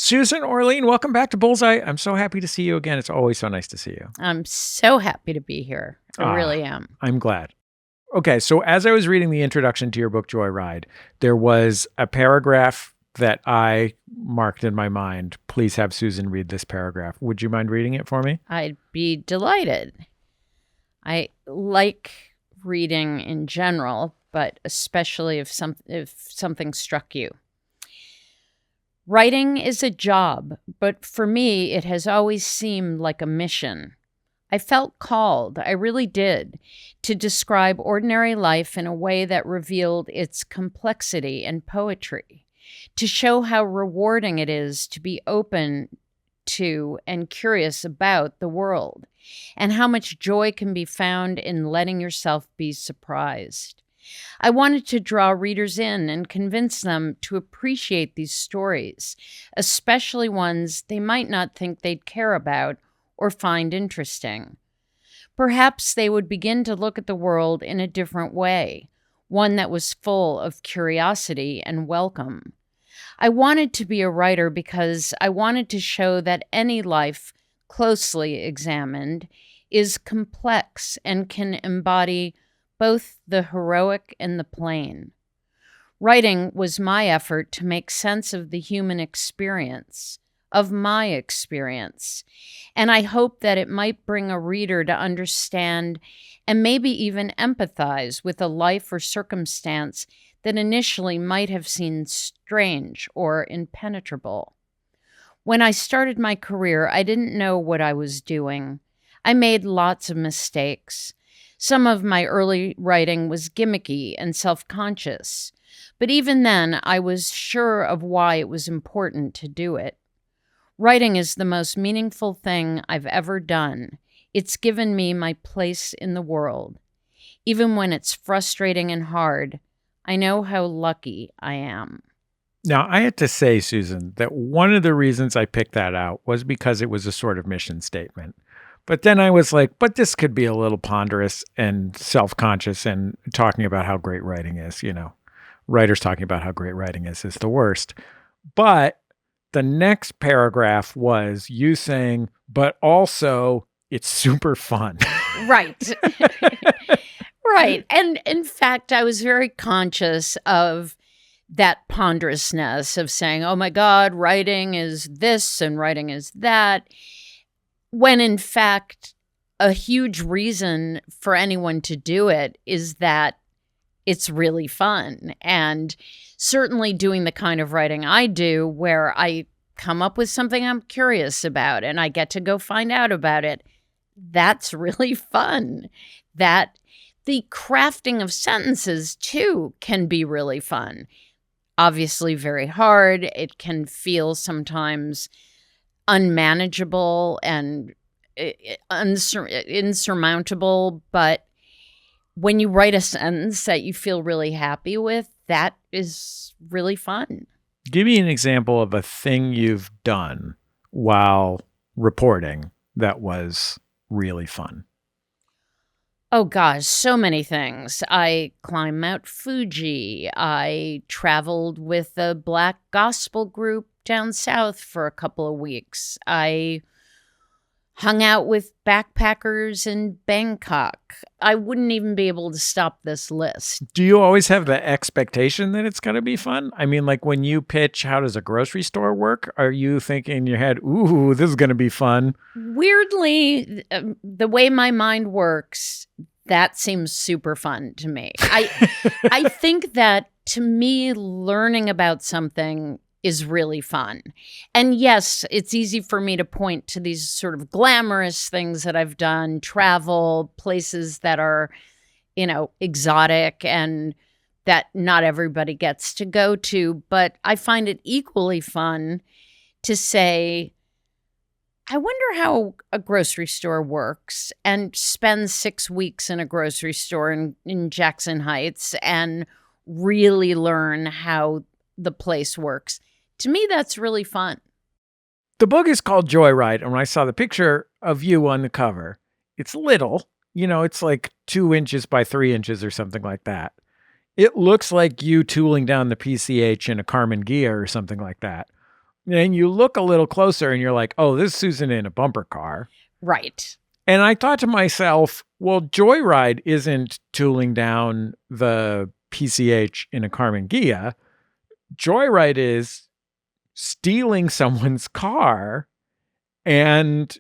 Susan, Orlean, welcome back to Bullseye. I'm so happy to see you again. It's always so nice to see you. I'm so happy to be here. I really am. I'm glad. Okay, so as I was reading the introduction to your book, Joyride, there was a paragraph that I marked in my mind. Please have Susan read this paragraph. Would you mind reading it for me? I'd be delighted. I like reading in general, but especially if something struck you. Writing is a job, but for me, it has always seemed like a mission. I felt called, I really did, to describe ordinary life in a way that revealed its complexity and poetry, to show how rewarding it is to be open to and curious about the world, and how much joy can be found in letting yourself be surprised. I wanted to draw readers in and convince them to appreciate these stories, especially ones they might not think they'd care about or find interesting. Perhaps they would begin to look at the world in a different way, one that was full of curiosity and welcome. I wanted to be a writer because I wanted to show that any life, closely examined, is complex and can embody both the heroic and the plain. Writing was my effort to make sense of the human experience, of my experience, and I hope that it might bring a reader to understand and maybe even empathize with a life or circumstance that initially might have seemed strange or impenetrable. When I started my career, I didn't know what I was doing. I made lots of mistakes. Some of my early writing was gimmicky and self-conscious, but even then I was sure of why it was important to do it. Writing is the most meaningful thing I've ever done. It's given me my place in the world. Even when it's frustrating and hard, I know how lucky I am. Now, I had to say, Susan, that one of the reasons I picked that out was because it was a sort of mission statement. But then I was like, but this could be a little ponderous and self-conscious and talking about how great writing is, writers talking about how great writing is the worst. But the next paragraph was you saying, but also it's super fun. Right. Right. And in fact, I was very conscious of that ponderousness of saying, oh my God, writing is this and writing is that. When in fact, a huge reason for anyone to do it is that it's really fun. And certainly doing the kind of writing I do where I come up with something I'm curious about and I get to go find out about it, that's really fun. That the crafting of sentences too can be really fun. Obviously very hard. It can feel sometimes unmanageable and insurmountable, but when you write a sentence that you feel really happy with, that is really fun. Give me an example of a thing you've done while reporting that was really fun. Oh gosh, so many things. I climbed Mount Fuji. I traveled with a Black gospel group down south for a couple of weeks. I hung out with backpackers in Bangkok. I wouldn't even be able to stop this list. Do you always have the expectation that it's going to be fun? I mean, like when you pitch, how does a grocery store work? Are you thinking in your head, ooh, this is going to be fun? Weirdly, the way my mind works, that seems super fun to me. I think that to me, learning about something is really fun. And yes, it's easy for me to point to these sort of glamorous things that I've done, travel, places that are, exotic and that not everybody gets to go to. But I find it equally fun to say, I wonder how a grocery store works and spend 6 weeks in a grocery store in Jackson Heights and really learn how the place works. To me, that's really fun. The book is called Joyride, and when I saw the picture of you on the cover, it's little. It's like 2 inches by 3 inches or something like that. It looks like you tooling down the PCH in a Carmen Ghia or something like that. And you look a little closer and you're like, oh, this is Susan in a bumper car. Right. And I thought to myself, well, Joyride isn't tooling down the PCH in a Carmen Ghia. Joyride is stealing someone's car and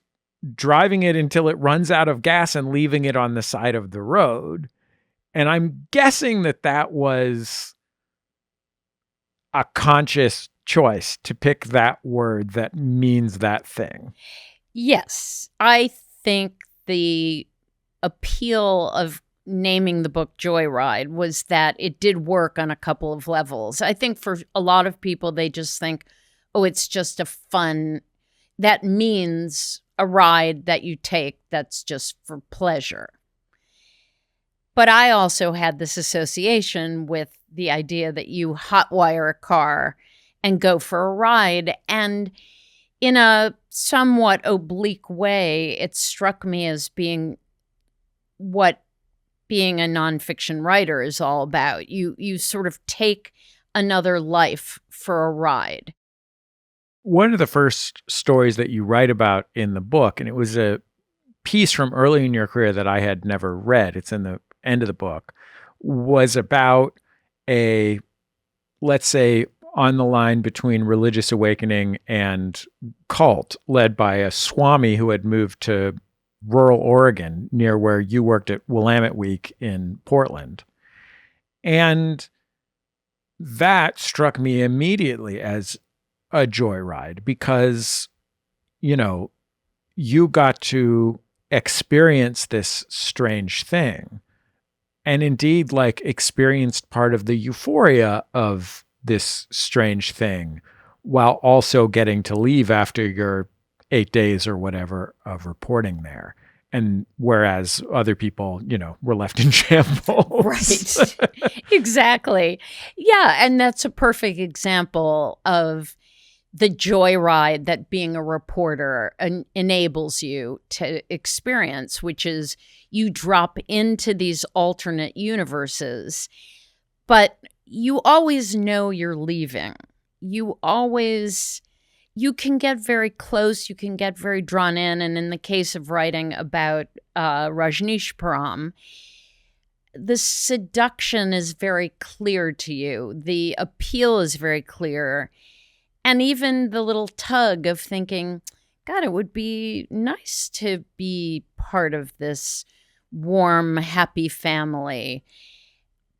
driving it until it runs out of gas and leaving it on the side of the road. And I'm guessing that was a conscious choice to pick that word that means that thing. Yes. I think the appeal of naming the book Joyride was that it did work on a couple of levels. I think for a lot of people, they just think, oh, it's just a fun, that means a ride that you take that's just for pleasure. But I also had this association with the idea that you hotwire a car and go for a ride. And in a somewhat oblique way, it struck me as being what being a nonfiction writer is all about. You sort of take another life for a ride. One of the first stories that you write about in the book, and it was a piece from early in your career that I had never read, it's in the end of the book, was about a, let's say, on the line between religious awakening and cult, led by a Swami who had moved to rural Oregon near where you worked at Willamette Week in Portland. And that struck me immediately as a joyride because, you got to experience this strange thing and indeed experienced part of the euphoria of this strange thing while also getting to leave after your 8 days or whatever of reporting there. And whereas other people, were left in shambles. Right. Exactly. Yeah. And that's a perfect example of the joyride that being a reporter enables you to experience, which is you drop into these alternate universes, but you always know you're leaving. You can get very close, you can get very drawn in. And in the case of writing about Rajneeshpuram, the seduction is very clear to you. The appeal is very clear. And even the little tug of thinking, God, it would be nice to be part of this warm, happy family.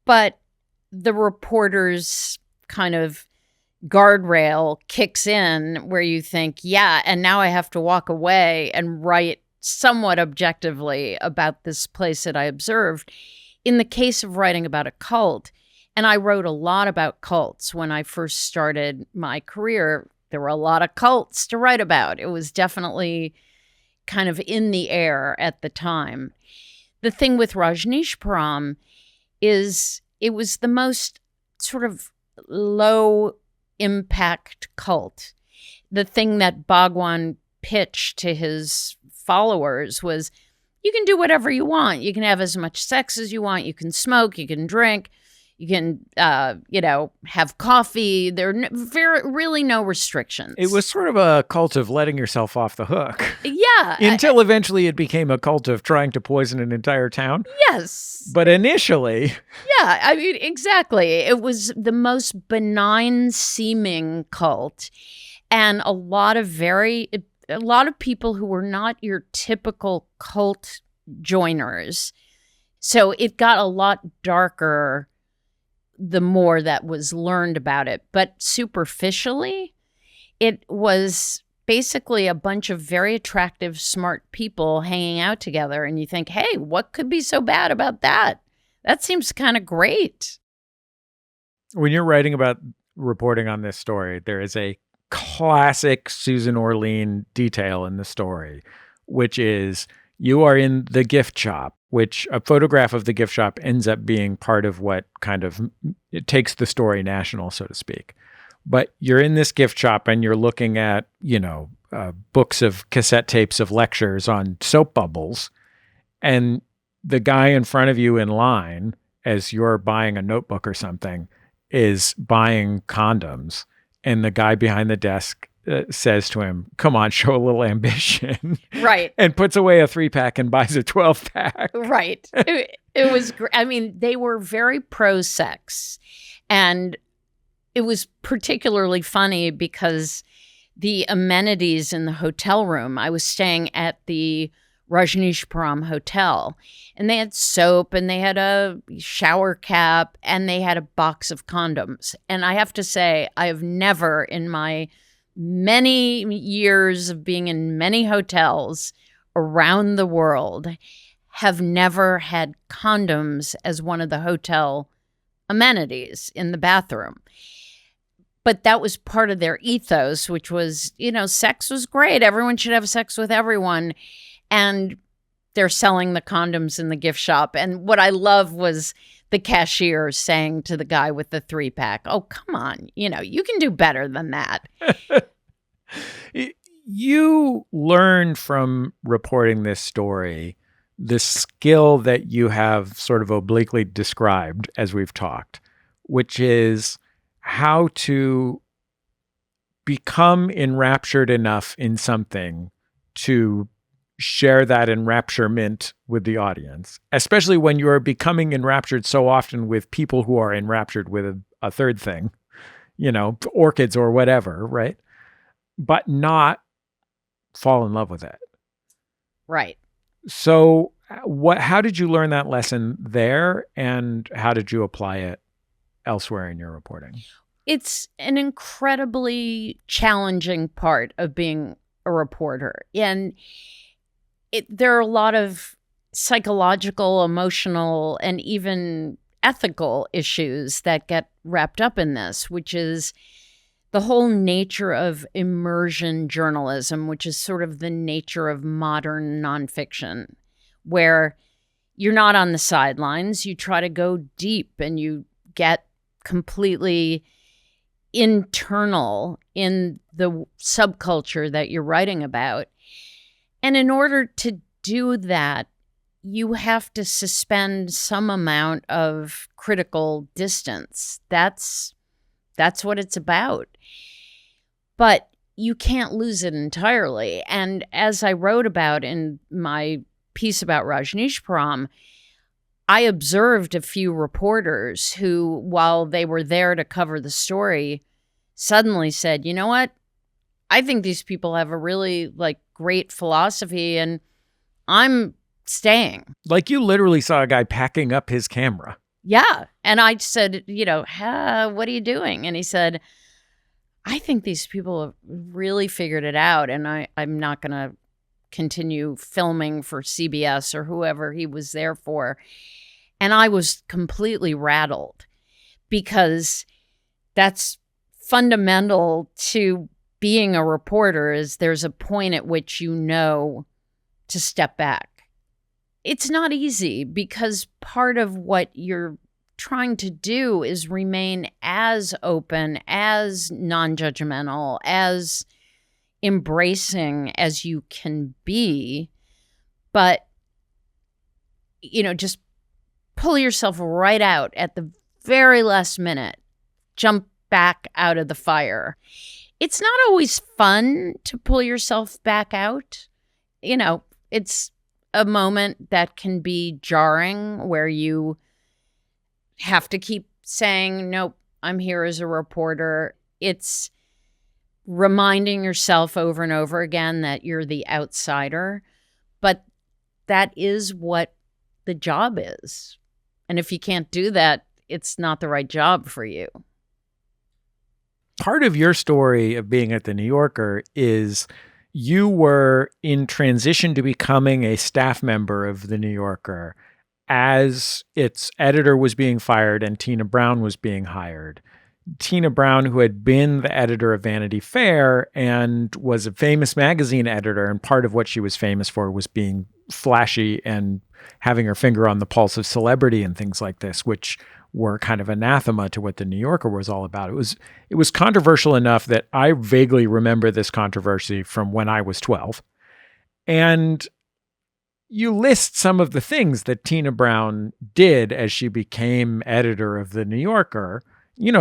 But the reporter's kind of guardrail kicks in where you think, yeah, and now I have to walk away and write somewhat objectively about this place that I observed. In the case of writing about a cult, and I wrote a lot about cults when I first started my career, there were a lot of cults to write about. It was definitely kind of in the air at the time. The thing with Rajneeshpuram is it was the most sort of low impact cult. The thing that Bhagwan pitched to his followers was, you can do whatever you want. You can have as much sex as you want. You can smoke. You can drink. You can, have coffee. There are really no restrictions. It was sort of a cult of letting yourself off the hook. Yeah. Until eventually it became a cult of trying to poison an entire town. Yes. But initially. Yeah, I mean, exactly. It was the most benign seeming cult. And a lot of people who were not your typical cult joiners. So it got a lot darker the more that was learned about it. But superficially, it was basically a bunch of very attractive, smart people hanging out together. And you think, hey, what could be so bad about that? That seems kind of great. When you're writing about reporting on this story, there is a classic Susan Orlean detail in the story, which is you are in the gift shop, which a photograph of the gift shop ends up being part of what kind of it takes the story national, so to speak. But you're in this gift shop and you're looking at, books of cassette tapes of lectures on soap bubbles. And the guy in front of you in line, as you're buying a notebook or something, is buying condoms. And the guy behind the desk says to him, "Come on, show a little ambition." Right. And puts away a 3-pack and buys a 12-pack. Right. It was, I mean, they were very pro-sex. And it was particularly funny because the amenities in the hotel room, I was staying at the Rajneeshpuram Hotel, and they had soap, and they had a shower cap, and they had a box of condoms. And I have to say, I have never in my many years of being in many hotels around the world have never had condoms as one of the hotel amenities in the bathroom. But that was part of their ethos, which was, sex was great. Everyone should have sex with everyone. And they're selling the condoms in the gift shop. And what I love was the cashier saying to the guy with the 3-pack, "Oh, come on, you can do better than that." You learned from reporting this story the skill that you have sort of obliquely described as we've talked, which is how to become enraptured enough in something to share that enrapturement with the audience, especially when you are becoming enraptured so often with people who are enraptured with a third thing, orchids or whatever, right? But not fall in love with it. Right. So how did you learn that lesson there, and how did you apply it elsewhere in your reporting? It's an incredibly challenging part of being a reporter. And there are a lot of psychological, emotional, and even ethical issues that get wrapped up in this, which is the whole nature of immersion journalism, which is sort of the nature of modern nonfiction, where you're not on the sidelines. You try to go deep and you get completely internal in the subculture that you're writing about. And in order to do that, you have to suspend some amount of critical distance. That's what it's about. But you can't lose it entirely. And as I wrote about in my piece about Rajneeshpuram, I observed a few reporters who, while they were there to cover the story, suddenly said, "You know what? I think these people have a really great philosophy, and I'm staying." Like, you literally saw a guy packing up his camera. Yeah. And I said, what are you doing? And he said, "I think these people have really figured it out, and I'm not going to continue filming for CBS or whoever he was there for." And I was completely rattled, because that's fundamental to being a reporter, is there's a point at which to step back. It's not easy, because part of what you're trying to do is remain as open, as non-judgmental, as embracing as you can be. But, just pull yourself right out at the very last minute, jump back out of the fire. It's not always fun to pull yourself back out. It's a moment that can be jarring, where you have to keep saying, "Nope, I'm here as a reporter." It's reminding yourself over and over again that you're the outsider. But that is what the job is. And if you can't do that, it's not the right job for you. Part of your story of being at the New Yorker is you were in transition to becoming a staff member of the New Yorker as its editor was being fired and Tina Brown was being hired. Tina Brown, who had been the editor of Vanity Fair and was a famous magazine editor, and part of what she was famous for was being flashy and having her finger on the pulse of celebrity and things like this, which were kind of anathema to what the New Yorker was all about. It was controversial enough that I vaguely remember this controversy from when I was 12. And you list some of the things that Tina Brown did as she became editor of the New Yorker.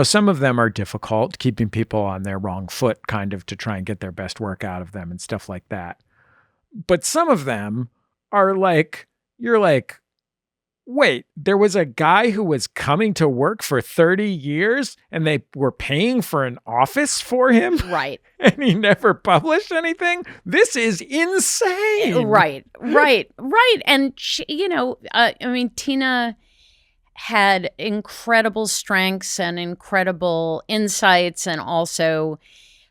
some of them are difficult, keeping people on their wrong foot, kind of to try and get their best work out of them and stuff like that. But some of them are like, you're like, wait, there was a guy who was coming to work for 30 years and they were paying for an office for him? Right. And he never published anything? This is insane. Right. And, Tina had incredible strengths and incredible insights, and also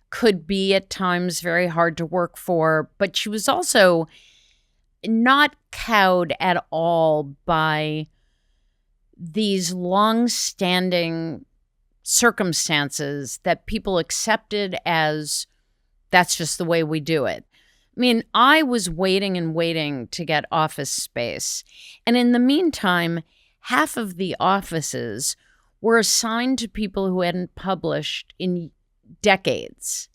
could be at times very hard to work for, but she was also not cowed at all by these long-standing circumstances that people accepted as that's just the way we do it. I mean, I was waiting and waiting to get office space. And in the meantime, half of the offices were assigned to people who hadn't published in decades.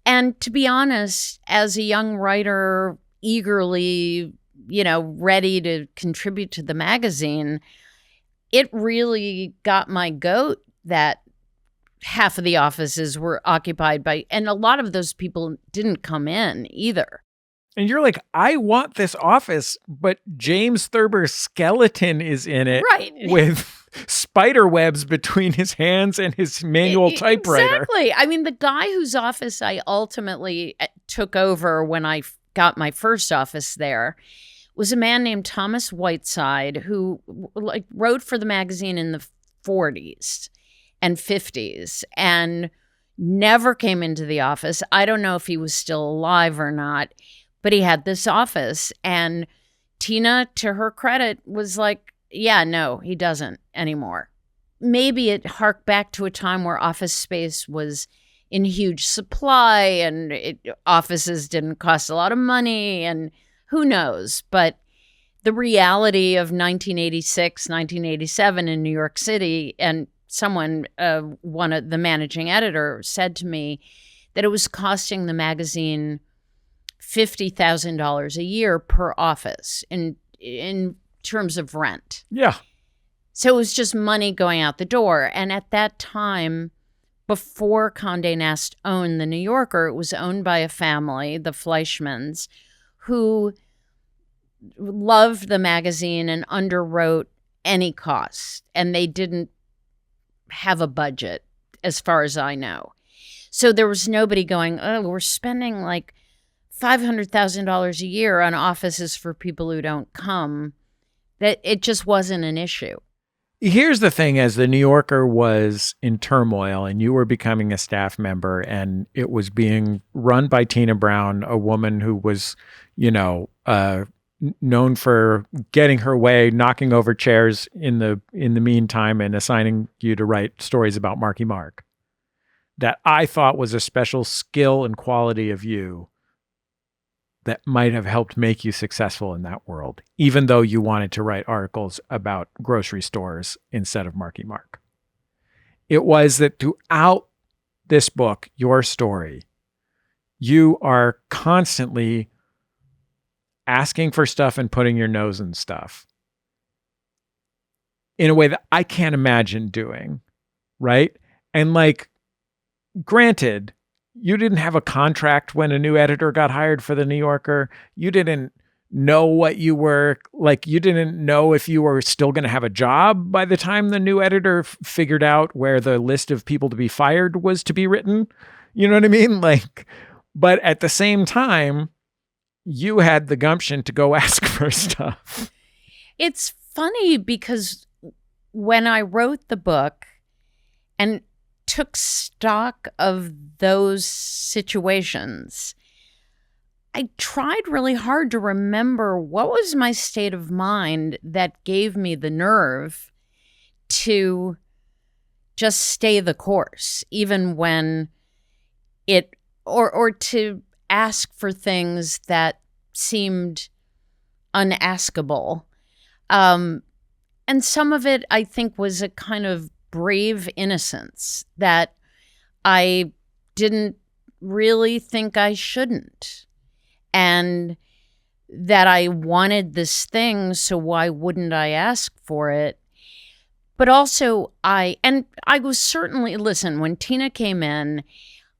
And to be honest, as a young writer, eagerly, ready to contribute to the magazine, it really got my goat that half of the offices were occupied by, and a lot of those people didn't come in either. And you're like, I want this office, but James Thurber's skeleton is in it, right, with spider webs between his hands and his manual typewriter. Exactly. I mean, the guy whose office I ultimately took over when I got my first office there was a man named Thomas Whiteside, who wrote for the magazine in the 40s and 50s and never came into the office. I don't know if he was still alive or not, but he had this office. And Tina, to her credit, was like, yeah, no, he doesn't anymore. Maybe it harked back to a time where office space was in huge supply and offices didn't cost a lot of money, and who knows. But the reality of 1986, 1987 in New York City, and someone, one of the managing editor, said to me that it was costing the magazine $50,000 a year per office in terms of rent. Yeah. So it was just money going out the door. And at that time, before Condé Nast owned The New Yorker, it was owned by a family, the Fleischmans, who loved the magazine and underwrote any cost. And they didn't have a budget, as far as I know. So there was nobody going, oh, we're spending like $500,000 a year on offices for people who don't come. That it just wasn't an issue. Here's the thing, as the New Yorker was in turmoil and you were becoming a staff member and it was being run by Tina Brown, a woman who was, known for getting her way, knocking over chairs in the meantime and assigning you to write stories about Marky Mark, that I thought was a special skill and quality of you that might have helped make you successful in that world, even though you wanted to write articles about grocery stores instead of Marky Mark. It was that throughout this book, your story, you are constantly asking for stuff and putting your nose in stuff in a way that I can't imagine doing, right? And granted, you didn't have a contract when a new editor got hired for the New Yorker. You didn't know what you were you didn't know if you were still going to have a job by the time the new editor figured out where the list of people to be fired was to be written. You know what I mean? But at the same time, you had the gumption to go ask for stuff. It's funny because when I wrote the book and took stock of those situations, I tried really hard to remember what was my state of mind that gave me the nerve to just stay the course, even when or to ask for things that seemed unaskable. And some of it, I think, was a kind of brave innocence that I didn't really think I shouldn't, and that I wanted this thing, so why wouldn't I ask for it? But also I was certainly, listen, when Tina came in,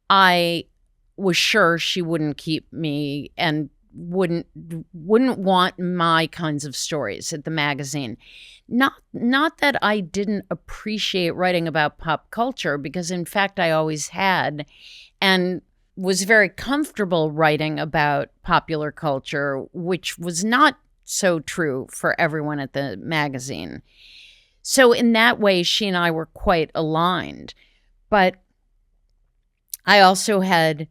I was sure she wouldn't keep me and wouldn't want my kinds of stories at the magazine. Not that I didn't appreciate writing about pop culture, because in fact I always had, and was very comfortable writing about popular culture, which was not so true for everyone at the magazine. So in that way, she and I were quite aligned. But I also had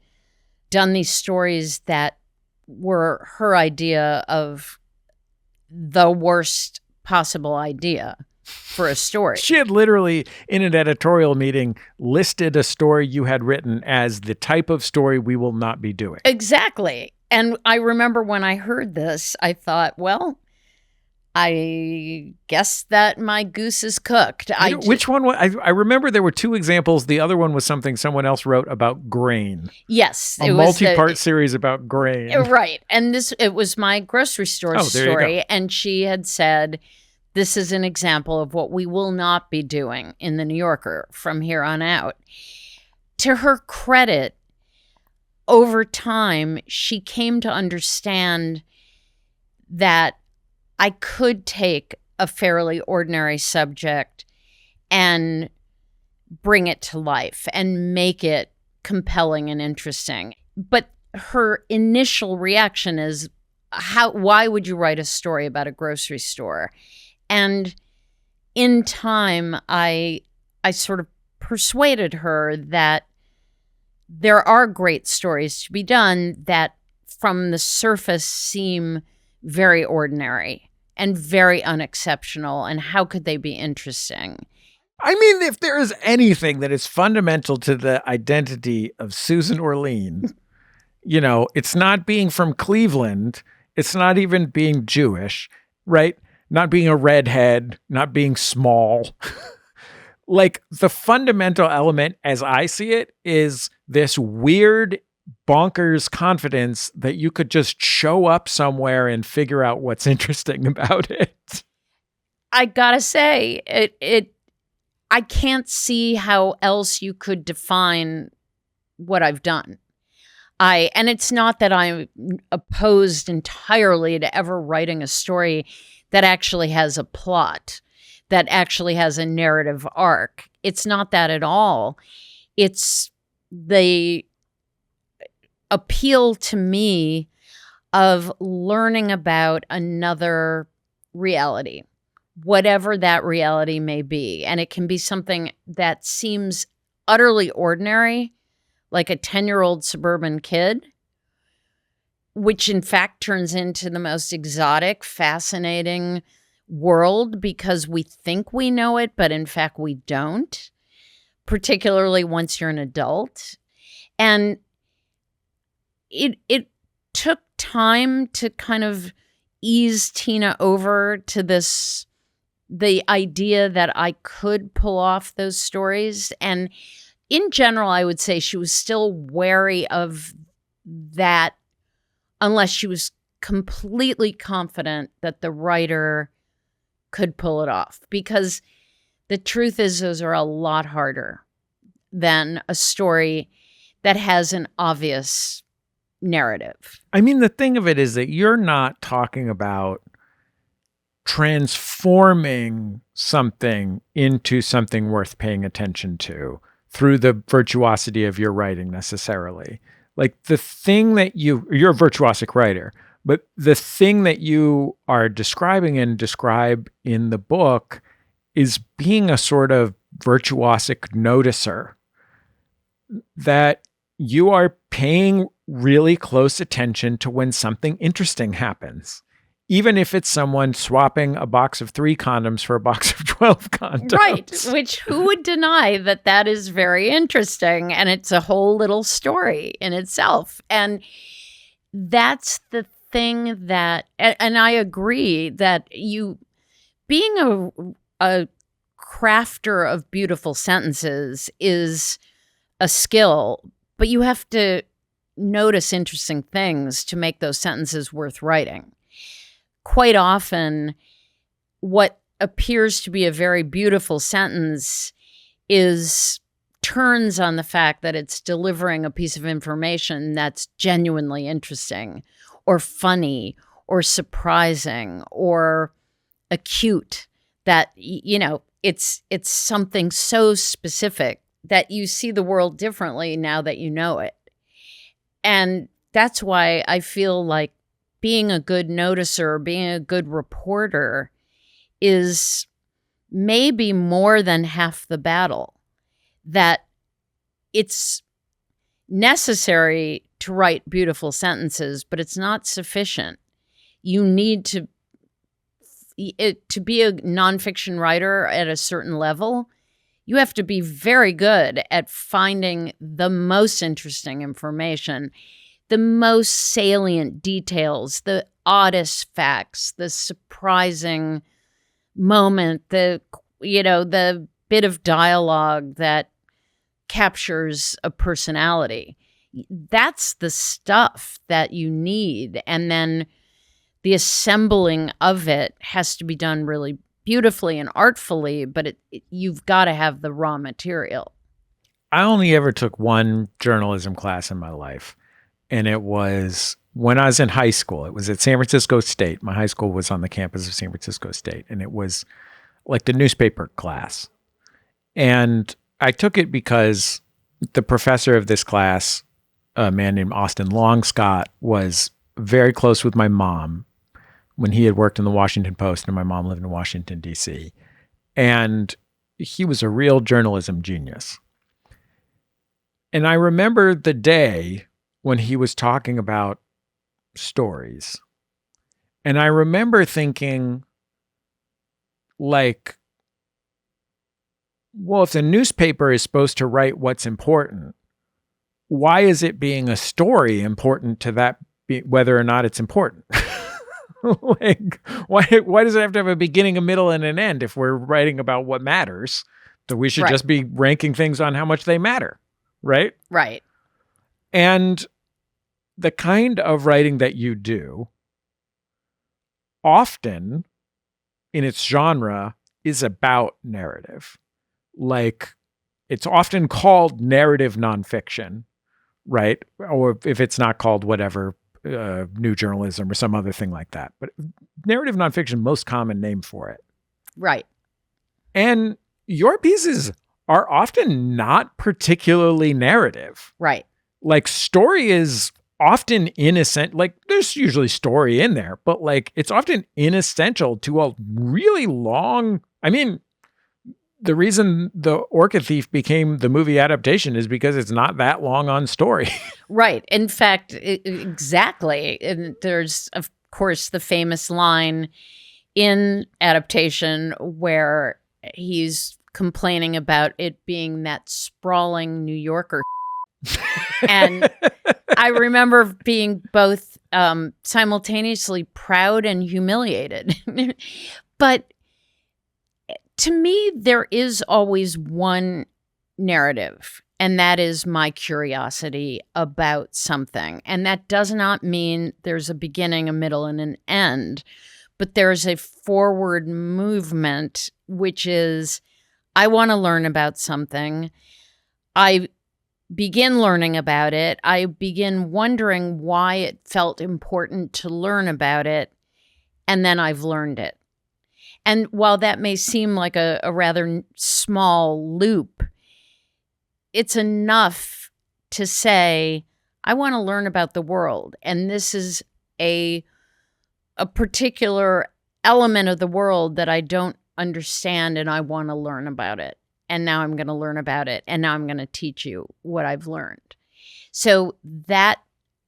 done these stories that were her idea of the worst possible idea for a story. She had literally, in an editorial meeting, listed a story you had written as the type of story we will not be doing. Exactly. And I remember when I heard this, I thought, well, I guess that my goose is cooked. Which one? I remember there were two examples. The other one was something someone else wrote about grain. Yes. A multi-part series about grain. Right. And it was my grocery store story. And she had said, this is an example of what we will not be doing in the New Yorker from here on out. To her credit, over time, she came to understand that I could take a fairly ordinary subject and bring it to life and make it compelling and interesting. But her initial reaction is, why would you write a story about a grocery store? And in time, I sort of persuaded her that there are great stories to be done that from the surface seem very ordinary and very unexceptional, and how could they be interesting? I mean, if there is anything that is fundamental to the identity of Susan Orlean, it's not being from Cleveland. It's not even being Jewish, right? Not being a redhead, not being small. Like, the fundamental element, as I see it, is this weird, bonkers confidence that you could just show up somewhere and figure out what's interesting about it. I gotta say, I can't see how else you could define what I've done. And it's not that I'm opposed entirely to ever writing a story that actually has a plot, that actually has a narrative arc. It's not that at all. It's the appeal to me of learning about another reality, whatever that reality may be. And it can be something that seems utterly ordinary, like a 10-year-old suburban kid, which in fact turns into the most exotic, fascinating world because we think we know it, but in fact we don't, particularly once you're an adult. And it took time to kind of ease Tina over to the idea that I could pull off those stories. And in general, I would say she was still wary of that unless she was completely confident that the writer could pull it off. Because the truth is, those are a lot harder than a story that has an obvious narrative. I mean, the thing of it is that you're not talking about transforming something into something worth paying attention to through the virtuosity of your writing necessarily. Like, the thing that you're a virtuosic writer, but the thing that you are describing and describe in the book is being a sort of virtuosic noticer, that you are paying really close attention to when something interesting happens, even if it's someone swapping a box of 3 condoms for a box of 12 condoms. Right, which who would deny that that is very interesting, and it's a whole little story in itself. And that's the thing that, and I agree that being a crafter of beautiful sentences is a skill, but you have to notice interesting things to make those sentences worth writing. Quite often, what appears to be a very beautiful sentence turns on the fact that it's delivering a piece of information that's genuinely interesting or funny or surprising or acute, that, it's something so specific that you see the world differently now that you know it. And that's why I feel like being a good noticer, being a good reporter is maybe more than half the battle. That it's necessary to write beautiful sentences, but it's not sufficient. You need to be a nonfiction writer at a certain level. You have to be very good at finding the most interesting information, the most salient details, the oddest facts, the surprising moment, the bit of dialogue that captures a personality. That's the stuff that you need. And then the assembling of it has to be done really beautifully and artfully, but you've got to have the raw material. I only ever took one journalism class in my life, and it was when I was in high school. It was at San Francisco State. My high school was on the campus of San Francisco State, and it was like the newspaper class. And I took it because the professor of this class, a man named Austin Longscott, was very close with my mom when he had worked in the Washington Post and my mom lived in Washington, D.C. And he was a real journalism genius. And I remember the day when he was talking about stories. And I remember thinking, like, well, if the newspaper is supposed to write what's important, why is it being a story important to that, whether or not it's important? Like, why does it have to have a beginning, a middle, and an end if we're writing about what matters? So we should just be ranking things on how much they matter, right? Right. And the kind of writing that you do often in its genre is about narrative. Like, it's often called narrative nonfiction, right? Or if it's not called whatever, new journalism or some other thing like that. But narrative nonfiction, most common name for it. Right. And your pieces are often not particularly narrative. Right. Like, story is often innocent. Like, there's usually story in there, but like, it's often inessential to a really long, I mean, the reason the Orchid Thief became the movie adaptation is because it's not that long on story. Right. In fact, exactly. And there's, of course, the famous line in adaptation where he's complaining about it being that sprawling New Yorker. And I remember being both simultaneously proud and humiliated. But to me, there is always one narrative, and that is my curiosity about something. And that does not mean there's a beginning, a middle, and an end, but there's a forward movement, which is, I want to learn about something. I begin learning about it. I begin wondering why it felt important to learn about it, and then I've learned it. And while that may seem like a rather small loop, it's enough to say, I want to learn about the world. And this is a particular element of the world that I don't understand, and I want to learn about it. And now I'm going to learn about it. And now I'm going to teach you what I've learned. So that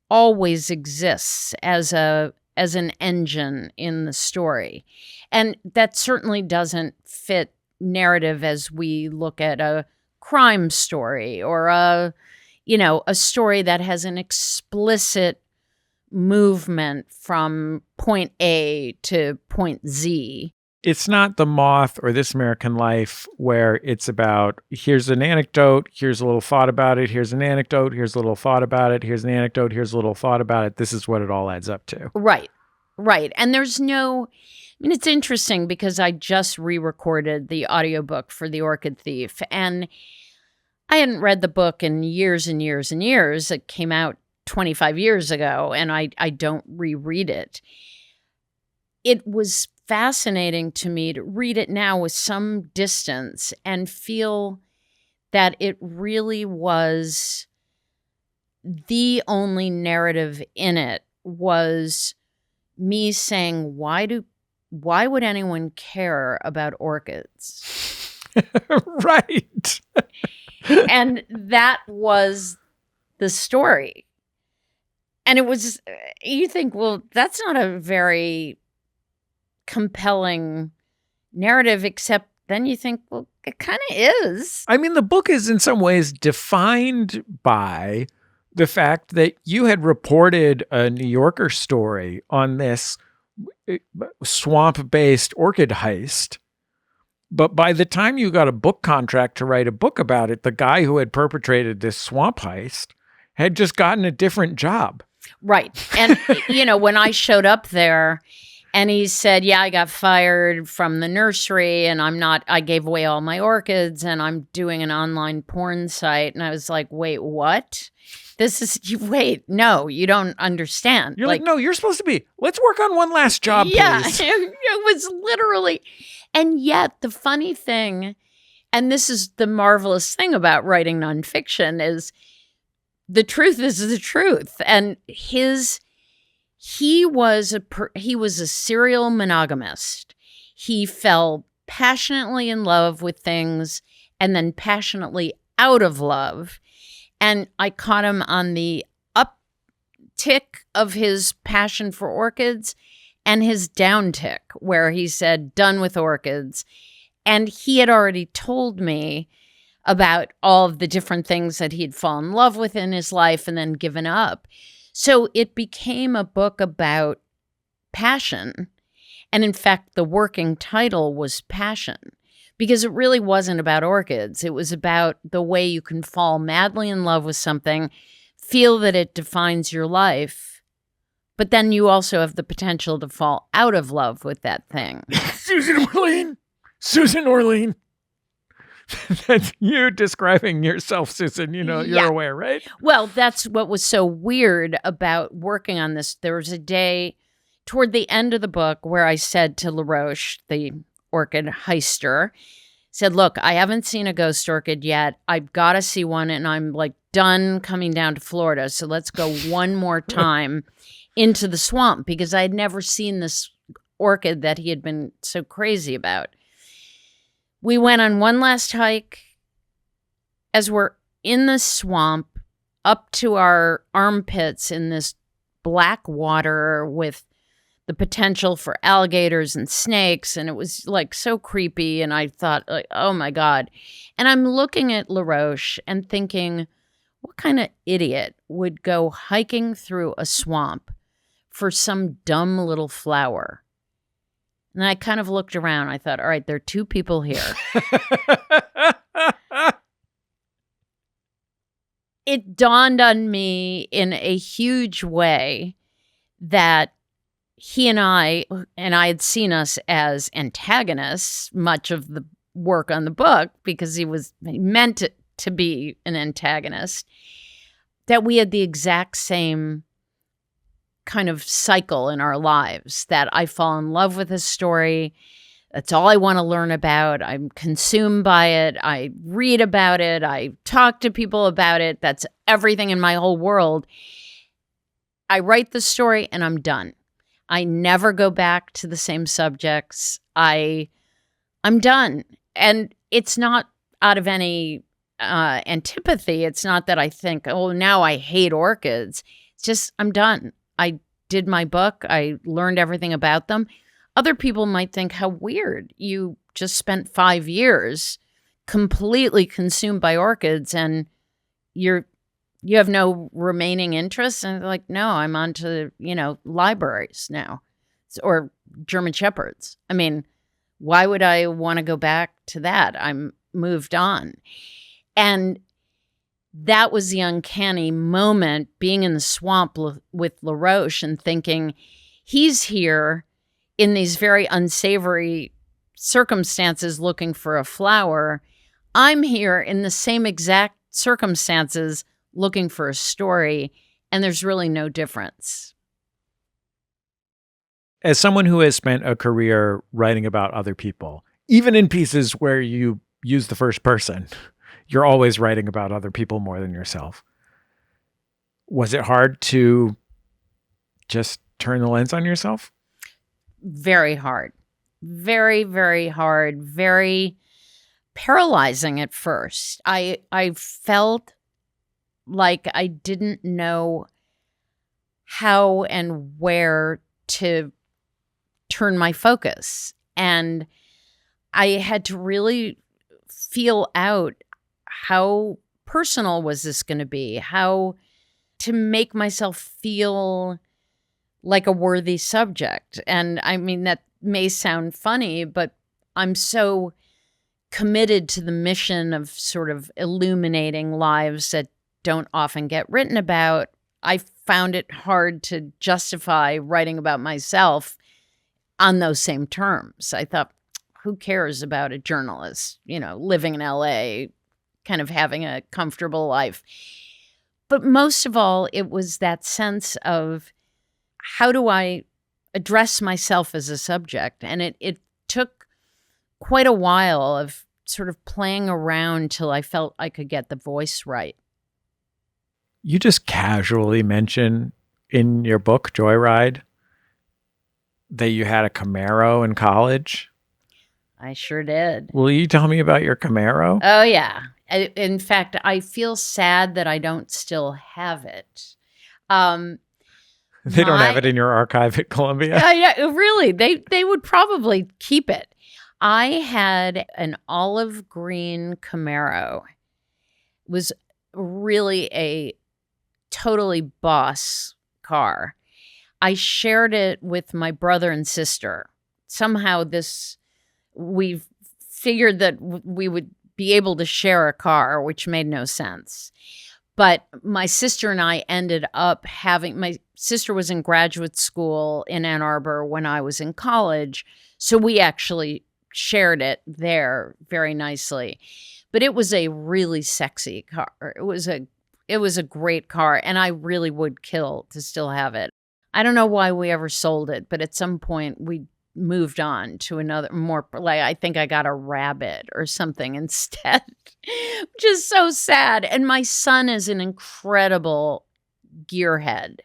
always exists as an engine in the story. And that certainly doesn't fit narrative as we look at a crime story or a story that has an explicit movement from point A to point Z. It's not The Moth or This American Life where it's about, here's an anecdote, here's a little thought about it, here's an anecdote, here's a little thought about it, here's an anecdote, here's a little thought about it. This is what it all adds up to. Right. Right. And there's no mean, it's interesting because I just re-recorded the audiobook for The Orchid Thief, and I hadn't read the book in years and years and years. It came out 25 years ago, and I don't reread it. It was fascinating to me to read it now with some distance and feel that it really was the only narrative in it was me saying, why would anyone care about orchids? Right. And that was the story. And it was, you think, well, that's not a very compelling narrative, except then you think, well, it kind of is. I mean, the book is in some ways defined by the fact that you had reported a New Yorker story on this swamp-based orchid heist. But by the time you got a book contract to write a book about it, the guy who had perpetrated this swamp heist had just gotten a different job. Right. And, when I showed up there and he said, yeah, I got fired from the nursery and I gave away all my orchids and I'm doing an online porn site. And I was like, wait, what? No, you don't understand. You're like, no, you're supposed to be, let's work on one last job, yeah, please. It was literally, and yet the funny thing, and this is the marvelous thing about writing nonfiction, is the truth is the truth. And he was a serial monogamist. He fell passionately in love with things and then passionately out of love. And I caught him on the uptick of his passion for orchids and his downtick, where he said, done with orchids. And he had already told me about all of the different things that he'd fallen in love with in his life and then given up. So it became a book about passion. And in fact, the working title was Passion, because it really wasn't about orchids. It was about the way you can fall madly in love with something, feel that it defines your life, but then you also have the potential to fall out of love with that thing. Susan Orlean. That's you describing yourself, Susan. You're aware, right? Well, that's what was so weird about working on this. There was a day toward the end of the book where I said to LaRoche, the orchid heister, said, look, I haven't seen a ghost orchid yet. I've got to see one, and I'm like done coming down to Florida. So let's go one more time into the swamp, because I had never seen this orchid that he had been so crazy about. We went on one last hike. As we're in the swamp, up to our armpits in this black water with the potential for alligators and snakes, and it was like so creepy, and I thought, like, oh my God. And I'm looking at LaRoche and thinking, what kind of idiot would go hiking through a swamp for some dumb little flower? And I kind of looked around. I thought, all right, there are two people here. It dawned on me in a huge way that he and I had seen us as antagonists, much of the work on the book, because he meant to be an antagonist, that we had the exact same kind of cycle in our lives, that I fall in love with a story. That's all I want to learn about. I'm consumed by it. I read about it. I talk to people about it. That's everything in my whole world. I write the story and I'm done. I never go back to the same subjects. I'm done. And it's not out of any antipathy. It's not that I think, oh, now I hate orchids. It's just, I'm done. I did my book. I learned everything about them. Other people might think, how weird. You just spent 5 years completely consumed by orchids and you have no remaining interest. And they're like, no, I'm on to, libraries now, or German Shepherds. I mean, why would I want to go back to that? I'm moved on. And that was the uncanny moment, being in the swamp with LaRoche and thinking, he's here. in these very unsavory circumstances looking for a flower. I'm here in the same exact circumstances looking for a story, and there's really no difference. As someone who has spent a career writing about other people, even in pieces where you use the first person, you're always writing about other people more than yourself. Was it hard to just turn the lens on yourself? Very hard. Very, very hard. Very paralyzing at first. I felt like I didn't know how and where to turn my focus. And I had to really feel out how personal was this going to be, how to make myself feel like a worthy subject. And I mean, that may sound funny, but I'm so committed to the mission of sort of illuminating lives that don't often get written about. I found it hard to justify writing about myself on those same terms. I thought, who cares about a journalist, living in LA, kind of having a comfortable life. But most of all, it was that sense of, how do I address myself as a subject? And it took quite a while of sort of playing around till I felt I could get the voice right. You just casually mention in your book, Joyride, that you had a Camaro in college. I sure did. Will you tell me about your Camaro? Oh, yeah. In fact, I feel sad that I don't still have it. They don't have it in your archive at Columbia? Yeah, really. They would probably keep it. I had an olive green Camaro. It was really a totally boss car. I shared it with my brother and sister. Somehow we figured that we would be able to share a car, which made no sense. But my sister and I ended up my sister was in graduate school in Ann Arbor when I was in college. So we actually shared it there very nicely. But it was a really sexy car. It was a great car, and I really would kill to still have it. I don't know why we ever sold it, but at some point we moved on to another more, like, I think I got a Rabbit or something instead, which is so sad. And my son is an incredible gearhead.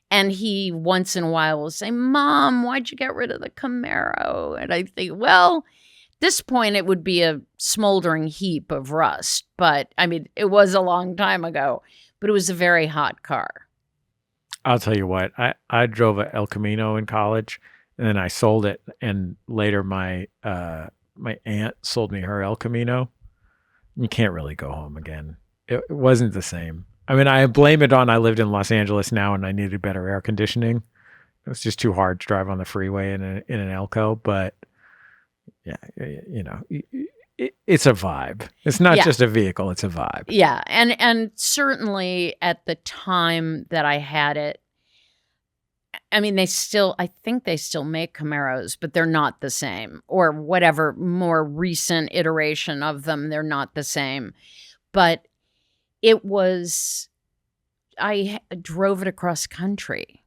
And he once in a while will say, "Mom, why'd you get rid of the Camaro?" And I think, well, at this point it would be a smoldering heap of rust. But I mean, it was a long time ago, but it was a very hot car. I'll tell you what, I drove a El Camino in college, and then I sold it. And later my aunt sold me her El Camino. You can't really go home again. It wasn't the same. I mean, I blame it on I lived in Los Angeles now and I needed better air conditioning. It was just too hard to drive on the freeway in an Elco. But yeah, it's a vibe. It's not just a vehicle; it's a vibe. Yeah, and certainly at the time that I had it, I mean, I think they still make Camaros, but they're not the same. Or whatever more recent iteration of them, they're not the same. But I drove it across country.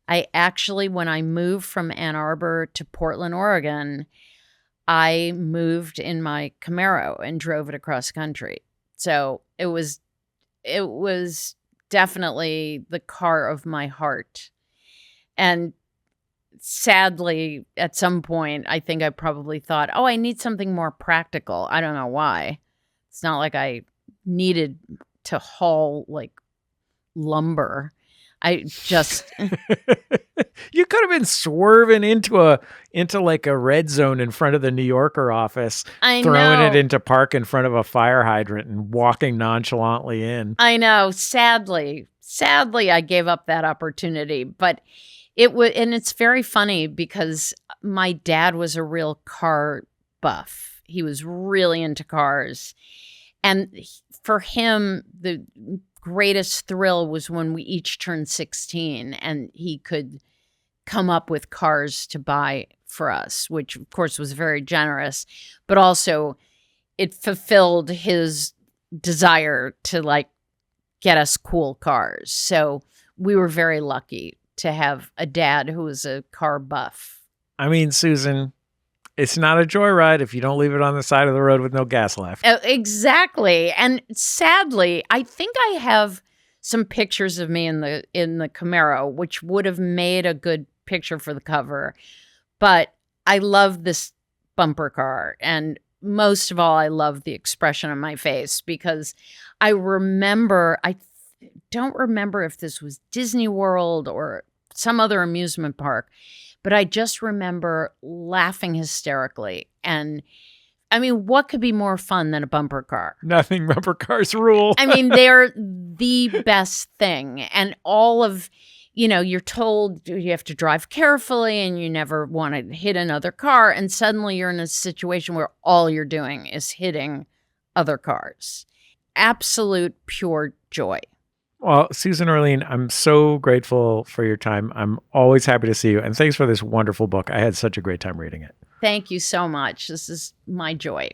I actually, when I moved from Ann Arbor to Portland, Oregon, I moved in my Camaro and drove it across country. So it was definitely the car of my heart. And sadly, at some point, I think I probably thought, I need something more practical. I don't know why. It's not like I needed to haul like lumber. I just You could have been swerving into like a red zone in front of the New Yorker office, throwing it into park in front of a fire hydrant and walking nonchalantly in. I know. Sadly, I gave up that opportunity, but and it's very funny because my dad was a real car buff. He was really into cars. And for him, the greatest thrill was when we each turned 16 and he could come up with cars to buy for us, which of course was very generous, but also it fulfilled his desire to like get us cool cars. So we were very lucky to have a dad who was a car buff. I mean, Susan, it's not a joyride if you don't leave it on the side of the road with no gas left. Exactly. And sadly, I think I have some pictures of me in the Camaro, which would have made a good picture for the cover. But I love this bumper car. And most of all, I love the expression on my face because I don't remember if this was Disney World or some other amusement park, but I just remember laughing hysterically. And I mean, what could be more fun than a bumper car? Nothing. Bumper cars rule. I mean, they're the best thing. And all of, you're told you have to drive carefully and you never want to hit another car. And suddenly you're in a situation where all you're doing is hitting other cars. Absolute pure joy. Well, Susan Orlean, I'm so grateful for your time. I'm always happy to see you. And thanks for this wonderful book. I had such a great time reading it. Thank you so much. This is my joy.